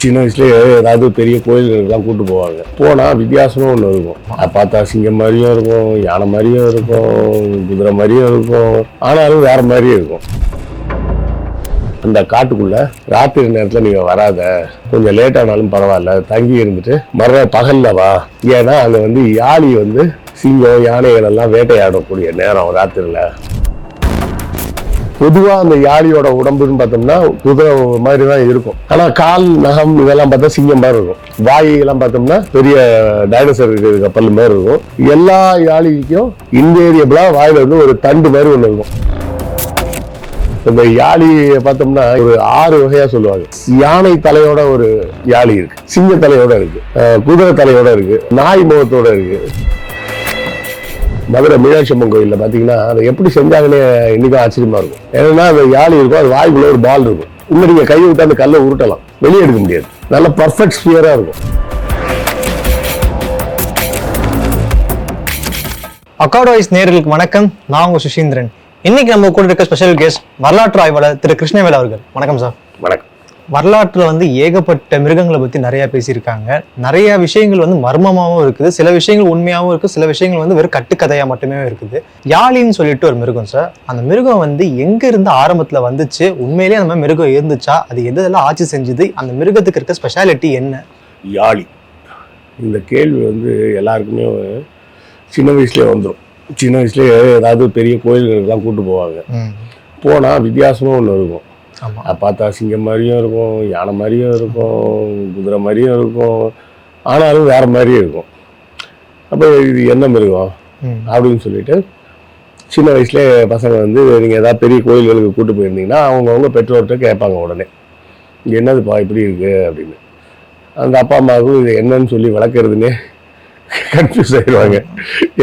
சின்ன வயசுலேயே ஏதாவது பெரிய கோயில்களுக்கெல்லாம் கூட்டு போவாங்க. போனால் வித்தியாசமும் ஒன்று இருக்கும். அதை பார்த்தா சிங்கம் மாதிரியும் இருக்கும், யானை மாதிரியும் இருக்கும், குதிரை மாதிரியும் இருக்கும், ஆனாலும் வேற மாதிரியும் இருக்கும். அந்த காட்டுக்குள்ள ராத்திரி நேரத்தில் நீங்கள் வராத, கொஞ்சம் லேட் ஆனாலும் பரவாயில்ல, தங்கி இருந்துட்டு மறுற பகல்ல வா. ஏன்னா அங்கே யாழி சிங்கம் யானைகள் எல்லாம் வேட்டையாடக்கூடிய நேரம் ராத்திரில. பொதுவாக அந்த யாழியோட உடம்புன்னு பார்த்தோம்னா குதிரை மாதிரி தான் இருக்கும். ஆனால் கால் நகம் இதெல்லாம் பார்த்தா சிங்கம் மாதிரி இருக்கும். வாயெல்லாம் பார்த்தோம்னா பெரிய டைனோசர் கப்பல் மாதிரி இருக்கும். எல்லா யாழிக்கும் இன்வேரியபிளா வாயில ஒரு தண்டு மாதிரி ஒன்று இருக்கும். இந்த யாழி பார்த்தோம்னா ஒரு 6 வகையா சொல்லுவாங்க. யானை தலையோட ஒரு யாழி இருக்கு, சிங்க தலையோட இருக்கு, குதிரை தலையோட இருக்கு, நாய் முகத்தோட இருக்கு. மதுரை மீனாட்சி அம்மன் கோயிலில் பார்த்தீங்கன்னா அதை எப்படி செஞ்சாங்கன்னு இன்னைக்கும் ஆச்சரியமா இருக்கும். ஏன்னா அந்த யாழி இருக்கும், அது வாய்க்குள்ள ஒரு பால் இருக்கும். இன்னும் நீங்க கையை விட்டு அந்த கல்லை உருட்டலாம், வெளியே எடுக்க முடியாது. நல்ல பர்ஃபெக்ட் ஸ்பியரா இருக்கும். அக்காட் வாய்ஸ் நேயர்களுக்கு வணக்கம். நான் உங்க சுஷீந்திரன். இன்னைக்கு நம்ம கூட இருக்க ஸ்பெஷல் கெஸ்ட் வரலாற்று ஆய்வாளர் திரு கிருஷ்ணவேல் அவர்கள். வணக்கம் சார். வணக்கம். வரலாற்றுல ஏகப்பட்ட மிருகங்களை பத்தி நிறைய பேசியிருக்காங்க. நிறைய விஷயங்கள் மர்மமாகவும் இருக்குது, சில விஷயங்கள் உண்மையாகவும் இருக்கு, சில விஷயங்கள் வெறும் கட்டுக்கதையா மட்டுமே இருக்குது. யாழின்னு சொல்லிட்டு ஒரு மிருகம் சார். அந்த மிருகம் எங்க இருந்து ஆரம்பத்துல வந்துச்சு, உண்மையிலேயே அந்த மாதிரி மிருகம் இருந்துச்சா, அது எதெல்லாம் ஆட்சி செஞ்சுது, அந்த மிருகத்துக்கு இருக்க ஸ்பெஷாலிட்டி என்ன? யாழி இந்த கேள்வி எல்லாருக்குமே சின்ன வயசுலேயே வந்துடும். சின்ன வயசுலேயே ஏதாவது பெரிய கோயில்களுக்கெல்லாம் கூட்டு போவாங்க. போனால் வித்தியாசமும் ஒன்று இருக்கும். அதை பார்த்தா சிங்கம் மாதிரியும் இருக்கும், யானை மாதிரியும் இருக்கும், குதிரை மாதிரியும் இருக்கும், ஆனாலும் வேற மாதிரியும் இருக்கும். அப்போ இது என்ன மிருகம் அப்படின்னு சொல்லிட்டு சின்ன வயசுலேயே பசங்க நீங்கள் ஏதாவது பெரிய கோயில்களுக்கு கூட்டு போயிருந்தீங்கன்னா அவங்கவுங்க பெற்றோர்கிட்ட கேட்பாங்க. உடனே இங்கே என்னதுப்பா இப்படி இருக்கு அப்படின்னு. அந்த அப்பா அம்மாவுக்கும் இது என்னன்னு சொல்லி வளர்க்குறதுன்னே கன்ஃபியூஸ் ஆயிடுவாங்க.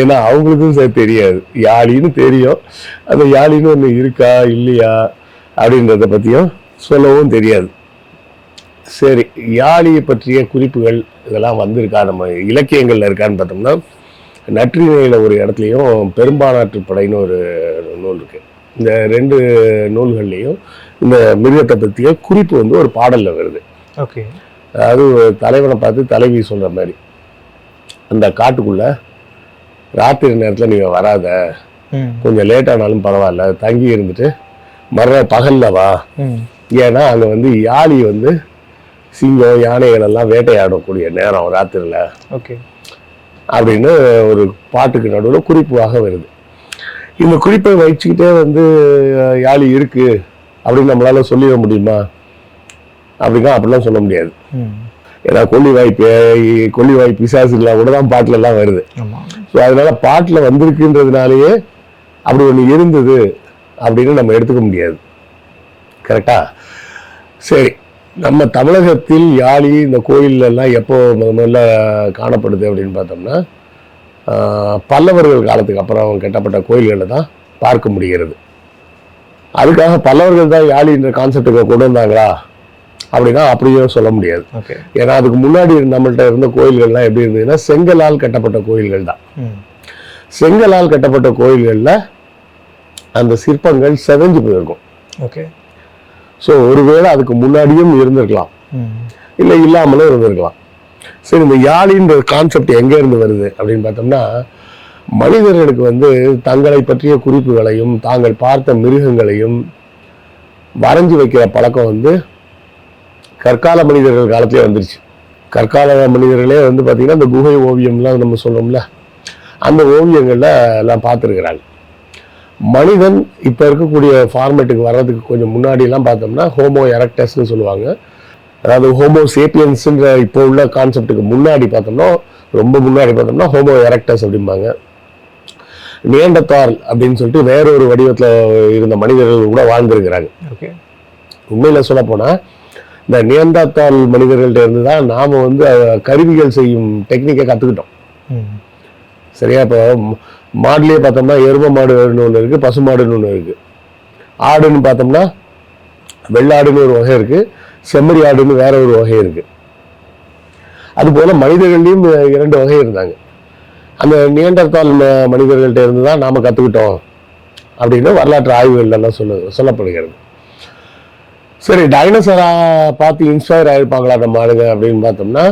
ஏன்னா அவங்களுக்கும் தெரியாது. யாழின்னு தெரியும், அந்த யாழின்னு ஒன்று இருக்கா இல்லையா அப்படின்றத பற்றியும் சொல்லவும் தெரியாது. சரி, யாழியை பற்றிய குறிப்புகள் இதெல்லாம் வந்திருக்கா, நம்ம இலக்கியங்களில் இருக்கான்னு பார்த்தோம்னா நற்றிணையில் ஒரு இடத்துலையும் பெரும்பாலாற்று படைன்னு ஒரு நூல் இருக்கு. இந்த 2 நூல்கள்லையும் இந்த மிருகத்தை பற்றிய குறிப்பு ஒரு பாடலில் வருது. ஓகே. அதாவது தலைவனை பார்த்து தலைவி சொல்கிற மாதிரி, அந்த காட்டுக்குள்ள ராத்திரி நேரத்தில் நீங்கள் வராத, கொஞ்சம் லேட் ஆனாலும் பரவாயில்ல, தங்கி இருந்துட்டு மறுற பகல்ல வா. ஏன்னா அங்கே யாழி சிங்கம் யானைகள் எல்லாம் வேட்டையாடக்கூடிய நேரம் ராத்திரில. ஓகே. அப்படின்னு ஒரு பாட்டுக்கு நடுவில் குறிப்பாக வருது. இந்த குறிப்பை வச்சுக்கிட்டே யாழி இருக்கு அப்படின்னு நம்மளால சொல்லிட முடியுமா அப்படின்னா அப்படிலாம் சொல்ல முடியாது. ஏன்னா கொல்லிவாய் பிசாசுலாம் கூட தான் பாட்டுல எல்லாம் வருது. ஸோ அதனால பாட்டில் வந்திருக்குன்றதுனாலேயே அப்படி ஒன்று இருந்தது அப்படின்னு நம்ம எடுத்துக்க முடியாது. கரெக்டா? சரி, நம்ம தமிழகத்தில் யாழி இந்த கோயிலெல்லாம் எப்போ முதல்ல காணப்படுது அப்படின்னு பார்த்தோம்னா பல்லவர்கள் காலத்துக்கு அப்புறம் கட்டப்பட்ட கோயில்களில் தான் பார்க்க முடிகிறது. அதுக்காக பல்லவர்கள் தான் யாழின்ற கான்செப்டுக்கு கொண்டு வந்தாங்களா அப்படின்னா அப்படியும் சொல்ல முடியாது. ஏன்னா அதுக்கு முன்னாடி நம்மள்கிட்ட இருந்த கோயில்கள்லாம் எப்படி இருந்ததுன்னா செங்கலால் கட்டப்பட்ட கோயில்கள் தான். செங்கலால் கட்டப்பட்ட கோயில்களில் அந்த சிற்பங்கள் செதஞ்சு போயிருக்கும். ஓகே. ஸோ ஒருவேளை அதுக்கு முன்னாடியும் இருந்திருக்கலாம், இல்லை இல்லாமலும் இருந்திருக்கலாம். சரி, இந்த யாழின்ற கான்செப்ட் எங்கே இருந்து வருது அப்படின்னு பார்த்தோம்னா மனிதர்களுக்கு தங்களை பற்றிய குறிப்புகளையும் தாங்கள் பார்த்த மிருகங்களையும் வரைஞ்சி வைக்கிற பழக்கம் கற்கால மனிதர்கள் காலத்திலே வந்துருச்சு. கற்கால மனிதர்களே பார்த்தீங்கன்னா இந்த குகை ஓவியம்லாம் நம்ம சொல்றோம்ல, அந்த ஓவியங்கள்ல எல்லாம் பார்த்துருக்குறாங்க. மனிதன் இப்போ இருக்கக்கூடிய ஃபார்மேட்டுக்கு வர்றதுக்கு கொஞ்சம் முன்னாடியெல்லாம் பார்த்தோம்னா ஹோமோ எரக்டஸ்ன்னு சொல்லுவாங்க. அதாவது ஹோமோ சேப்பியன்ஸுன்ற இப்போ உள்ள கான்செப்டுக்கு முன்னாடி பார்த்தோம்னா, ரொம்ப முன்னாடி பார்த்தோம்னா ஹோமோ எரக்டஸ் அப்படிம்பாங்க. நியண்டர்தால் அப்படின்னு சொல்லிட்டு வேற ஒரு வடிவத்தில் இருந்த மனிதர்கள் கூட வாழ்ந்துருக்கிறாங்க. உண்மையில சொல்ல போனால் இந்த நியண்டர்தால் மனிதர்கள்ட்ட இருந்து தான் நாம் கருவிகள் செய்யும் டெக்னிக்கை கற்றுக்கிட்டோம். சரியா? இப்போ மாடுலேயே பார்த்தோம்னா எரும மாடுன்னு ஒன்று இருக்குது, பசு மாடுன்னு ஒன்று இருக்குது. ஆடுன்னு பார்த்தோம்னா வெள்ளாடுன்னு ஒரு வகை இருக்குது, செம்மறி ஆடுன்னு வேற ஒரு வகை இருக்குது. அதுபோல் மனிதர்கள்லையும் 2 வகை இருந்தாங்க. அந்த நியண்டர்தால் மனிதர்கள்ட்ட இருந்து தான் நாம் கற்றுக்கிட்டோம் அப்படின்னு வரலாற்று ஆய்வுகள்லாம் சொல்லப்படுகிறது. சரி, டைனோசரா பார்த்து இன்ஸ்பயர் ஆயிருப்பாங்களா நம்ம ஆளுங்க அப்படின்னு பார்த்தோம்னா,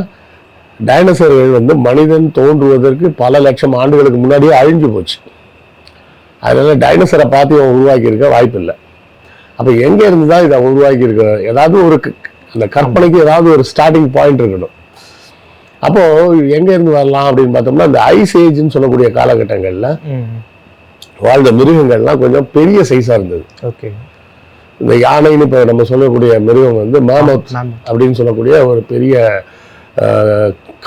டைனோசர்கள் வந்து மனிதன் தோன்றுவதற்கு பல லட்சம் ஆண்டுகளுக்கு முன்னாடியே அழிஞ்சு போச்சு. அதனால டைனோசரை பார்த்து இவன் உருவாக்கியிருக்க வாய்ப்பு இல்லை. அப்போ எங்கே இருந்து தான் இதை உருவாக்கியிருக்க? ஏதாவது ஒரு அந்த கற்பனைக்கு ஏதாவது ஒரு ஸ்டார்டிங் பாயிண்ட் இருக்கணும். அப்போ எங்கே இருந்து வரலாம் அப்படின்னு பார்த்தோம்னா, இந்த ஐஸ் ஏஜ்னு சொல்லக்கூடிய காலகட்டங்களில் வாழ்ந்த மிருகங்கள்லாம் கொஞ்சம் பெரிய சைஸாக இருந்தது. ஓகே. இந்த யானைன்னு இப்போ நம்ம சொல்லக்கூடிய மிருகம் வந்து மேமத் அப்படின்னு சொல்லக்கூடிய ஒரு பெரிய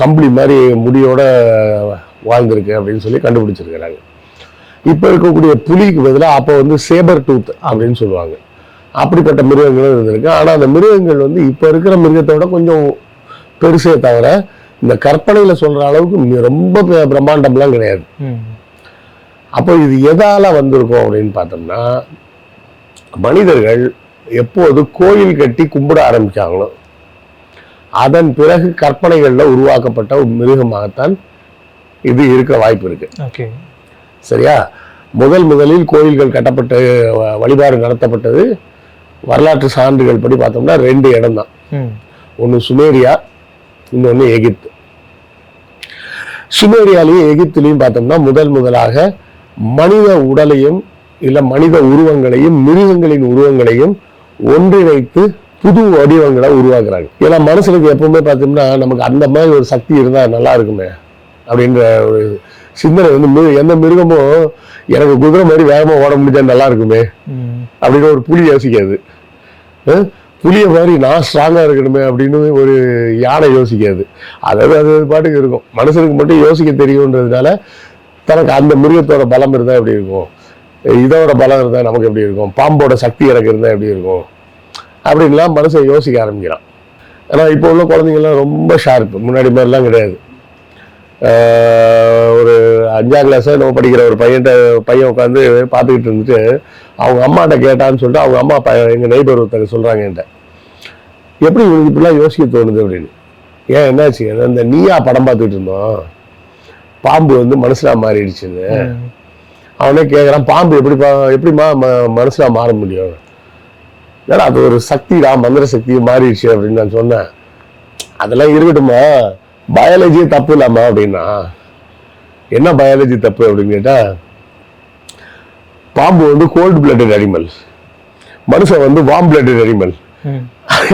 கம்பளி மாதிரி முடியோட வாழ்ந்திருக்கு அப்படின்னு சொல்லி கண்டுபிடிச்சிருக்கிறாங்க. இப்போ இருக்கக்கூடிய புலிக்கு பதிலாக அப்போ வந்து சேபர் டூத் அப்படின்னு சொல்லுவாங்க. அப்படிப்பட்ட மிருகங்களும் இருந்திருக்கு. ஆனால் அந்த மிருகங்கள் வந்து இப்போ இருக்கிற மிருகத்தோட கொஞ்சம் பெருசே தவிர இந்த கற்பனையில் சொல்கிற அளவுக்கு ரொம்ப பிரம்மாண்டம்லாம் கிடையாது. அப்போ இது எதால வந்திருக்கும் அப்படின்னு பார்த்தோம்னா, மனிதர்கள் எப்போது கோயில் கட்டி கும்பிட ஆரம்பிச்சாங்களோ அதன் பிறகு கற்பனைகளில் உருவாக்கப்பட்ட ஒரு மிருகமாகத்தான் இது இருக்க வாய்ப்பு இருக்கு. ஓகே, சரியா? முதலில் கோயில்கள் கட்டப்பட்டு வழிபாடு நடத்தப்பட்டது வரலாற்று சான்றுகள் படி பார்த்தோம்னா 2 இடம் தான். ஒன்று சுமேரியா, இன்னொன்று எகிப்து. சுமேரியாலையும் எகிப்திலையும் பார்த்தோம்னா முதலாக மனித உடலையும் இல்லை மனித உருவங்களையும் மிருகங்களின் உருவங்களையும் ஒன்றிணைத்து புது வடிவங்களை உருவாக்குறாங்க. ஏன்னா மனுஷனுக்கு எப்பவுமே பார்த்தோம்னா நமக்கு அந்த மாதிரி ஒரு சக்தி இருந்தால் நல்லா இருக்குமே அப்படின்ற ஒரு சிந்தனை வந்து எந்த மிருகமும் எனக்கு குதிரை மாதிரி வேகமாக ஓட முடிஞ்சா நல்லா இருக்குமே அப்படின்னு ஒரு புலி யோசிக்காது. புலியை மாதிரி நான் ஸ்ட்ராங்காக இருக்கணுமே அப்படின்னு ஒரு யானை யோசிக்காது. அதாவது அது பாட்டுக்கு இருக்கும். மனுஷனுக்கு மட்டும் யோசிக்க தெரியுன்றதுனால தனக்கு அந்த மிருகத்தோட பலம் இருந்தால் எப்படி இருக்கும், இதோட பலம் இருந்தால் நமக்கு எப்படி இருக்கும், பாம்போட சக்தி எனக்கு இருந்தால் எப்படி இருக்கும் அப்படின்லாம் மனுஷன் யோசிக்க ஆரம்பிக்கிறான். ஆனால் இப்போ உள்ள குழந்தைங்கள்லாம் ரொம்ப ஷார்ப்பு, முன்னாடி மாதிரிலாம் கிடையாது. ஒரு 5ஆம் கிளாஸ் நம்ம படிக்கிற ஒரு பையன் உட்காந்து பார்த்துக்கிட்டு இருந்துட்டு அவங்க அம்மாட்ட கேட்டான்னு சொல்லிட்டு அவங்க அம்மா எங்கள் நெய்பர் ஒருத்தர் சொல்கிறாங்க என்கிட்ட, எப்படி உங்களுக்கு இப்படிலாம் யோசிக்க தோணுது அப்படின்னு. ஏன் என்னாச்சு? அந்த நீயா படம் பார்த்துக்கிட்டு இருந்தோம், பாம்பு வந்து மனுஷனா மாறிடுச்சுன்னு. அவனே கேட்குறான், பாம்பு எப்படிமா மனுஷனா மாற முடியும்? ஏன்னா அது ஒரு சக்தி தான், மந்திர சக்தி மாறிடுச்சு அப்படின்னு நான் சொன்னேன். அதெல்லாம் இருக்கட்டுமா, பயாலஜியே தப்பு இல்லாமா அப்படின்னா. என்ன பயாலஜி தப்பு அப்படின்னு கேட்டா, பாம்பு வந்து கோல்டு பிளட்டட் அனிமல், மனுஷன் வந்து வார்ம் பிளட்டட் அனிமல்.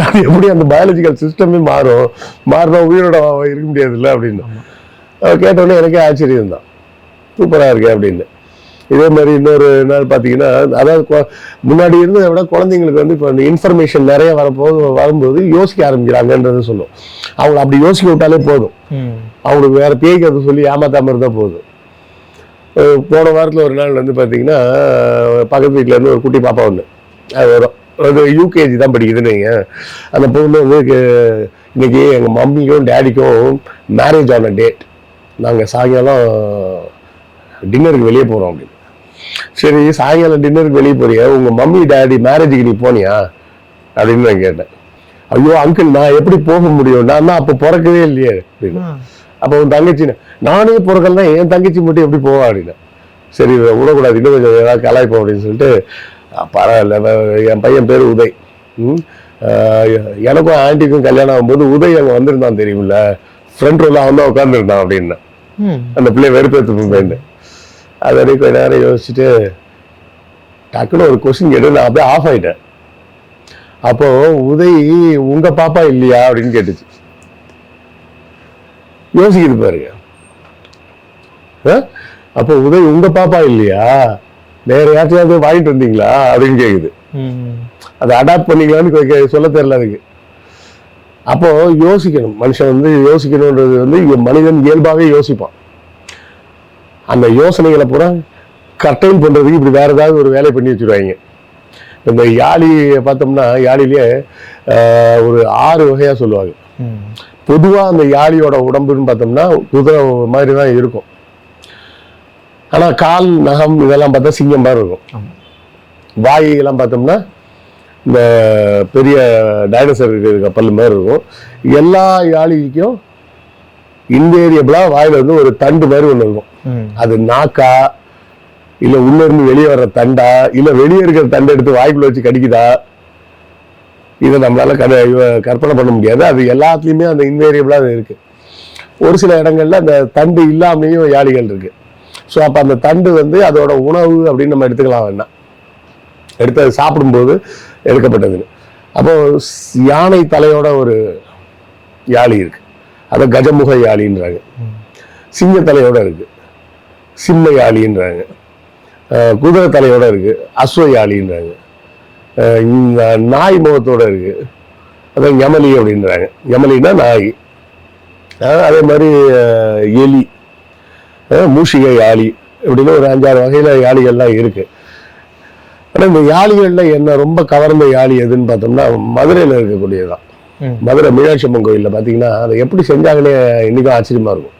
அது எப்படி அந்த பயாலஜிக்கல் சிஸ்டமே மாறினா உயிரோட இருக்க முடியாது இல்லை அப்படின்னு கேட்டோடனே எனக்கே ஆச்சரியம் தான். சூப்பராக இருக்கு அப்படின்னு. இதே மாதிரி இன்னொரு நாள் பார்த்தீங்கன்னா, அதாவது முன்னாடி இருந்ததை விட குழந்தைங்களுக்கு வந்து இப்போ இந்த இன்ஃபர்மேஷன் நிறைய வரும்போது யோசிக்க ஆரம்பிக்கிறாங்கன்றது சொல்லும். அவங்களை அப்படி யோசிக்க விட்டாலே போதும், அவங்களுக்கு வேற பேய்க்கு அது சொல்லி ஏமாத்தாம இருந்தால் போதும். போன வாரத்தில் ஒரு நாள் வந்து பார்த்தீங்கன்னா, பக்கத்து வீட்டில் இருந்து ஒரு குட்டி பாப்பா ஒன்று அது வரும், அது யூகேஜி தான் படிக்குதுன்னு. அந்த பொண்ணு வந்து இன்னைக்கு எங்கள் மம்மிக்கும் டேடிக்கும் மேரேஜ் ஆன டேட், நாங்கள் சாயங்காலம் டின்னருக்கு வெளியே போகிறோம் அப்படின்னு. சரி, சாயங்காலம் டின்னருக்கு வெளியே போறியா, உங்கள் மம்மி டேடி மேரேஜுக்கு நீ போனியா அப்படின்னு நான் கேட்டேன். ஐயோ அங்கிள், நான் எப்படி போக முடியும், நான் தான் அப்போ பிறக்கவே இல்லையே அப்படின்னு. அப்போ உன் தங்கச்சி, நானே பிறக்கலன்னா என் தங்கச்சி மட்டும் எப்படி போவா அப்படின்னா. சரி விடக்கூடாது, இன்னும் கொஞ்சம் ஏதாவது கலாய்ப்போம் அப்படின்னு சொல்லிட்டு, பரவாயில்ல, என் பையன் பேர் உதய், எனக்கும் ஆண்டிக்கும் கல்யாணம் ஆகும்போது உதய் அங்கே வந்திருந்தான் தெரியுமில்ல, ஃப்ரண்ட் ரோல அவன் தான் உட்காந்துருந்தான் அப்படின்னா. அந்த பிள்ளைய வெறுப்பேற்று போயின்னு அதை கொஞ்ச நேரம் யோசிச்சுட்டு டக்குன்னு ஒரு கொஸ்டின் கேட்டு நான் அப்படியே ஆஃப் ஆயிட்டேன். அப்போ உதய் உங்க பாப்பா இல்லையா அப்படின்னு கேட்டுச்சு. யோசிக்குது பாருங்க. அப்போ உதய் உங்க பாப்பா இல்லையா, வேற யார்ட்டையாவது வாங்கிட்டு வந்தீங்களா அப்படின்னு கேக்குது. அதை அடாப்ட் பண்ணீங்களான்னு சொல்ல தெரியல அதுக்கு. அப்போ யோசிக்கணும், மனுஷன் வந்து யோசிக்கணுன்றது வந்து மனிதன் இயல்பாகவே யோசிப்பான். அந்த யோசனைகளை பூரா கர்டைன் பண்றதுக்கு இப்படி வேற ஏதாவது ஒரு வேலை பண்ணி வச்சிருவாங்க. இந்த யாழி பார்த்தோம்னா, யாழிலேயே ஒரு 6 வகையா சொல்லுவாங்க. பொதுவா அந்த யாழியோட உடம்புன்னு பார்த்தோம்னா குதிரை மாதிரி தான் இருக்கும். ஆனா கால் நகம் இதெல்லாம் பார்த்தா சிங்கம் மாதிரி இருக்கும். வாயெல்லாம் பார்த்தோம்னா இந்த பெரிய டைனோசர் இருக்கிற பல்லு மாதிரி இருக்கும். எல்லா யாழிக்கும் இன்வேரியபிளா வாயில வந்து ஒரு தண்டு மாதிரி ஒண்ணு இருக்கும். அது நாக்கா, இல்ல உள்ள இருந்து வெளியே வர்ற தண்டா, இல்ல வெளியே இருக்கிற தண்டை எடுத்து வாய்க்குள்ள வச்சு கடிக்குதா, இதை நம்மளால கற்பனை பண்ண முடியாது. அது எல்லாத்துலேயுமே அந்த இன்வேரியபிளாக அது இருக்குது. ஒரு சில இடங்கள்ல அந்த தண்டு இல்லாமையும் யாளிகள் இருக்குது. ஸோ அப்போ அந்த தண்டு வந்து அதோட உணவு அப்படின்னு நம்ம எடுத்துக்கலாம் வேண்டாம், எடுத்து அது சாப்பிடும்போது எடுக்கப்பட்டதுன்னு. அப்போ யானை தலையோட ஒரு யாழி இருக்கு, அதை கஜமுக யாழின்றாங்க. சிங்க தலையோட இருக்கு, சிம்ம யாழின்றாங்க. குதிரை தலையோட இருக்கு, அஸ்வ யாழின்றாங்க. இந்த நாய் முகத்தோட இருக்கு, அதான் யமலி அப்படின்றாங்க. யமலின்னா நாய். அதே மாதிரி எலி, மூஷிகை யாழி இப்படின்னு ஒரு 5-6 வகையில யாழிகள்லாம் இருக்கு. ஆனால் இந்த யாழிகள்ல என்ன ரொம்ப கவர்ந்த யாழி எதுன்னு பார்த்தோம்னா மதுரையில் இருக்கக்கூடியதுதான். மதுரை மீனாட்சி அம்மன் கோயிலில் பார்த்தீங்கன்னா அதை எப்படி செஞ்சாங்கன்னே இன்னைக்கும் ஆச்சரியமா இருக்கும்.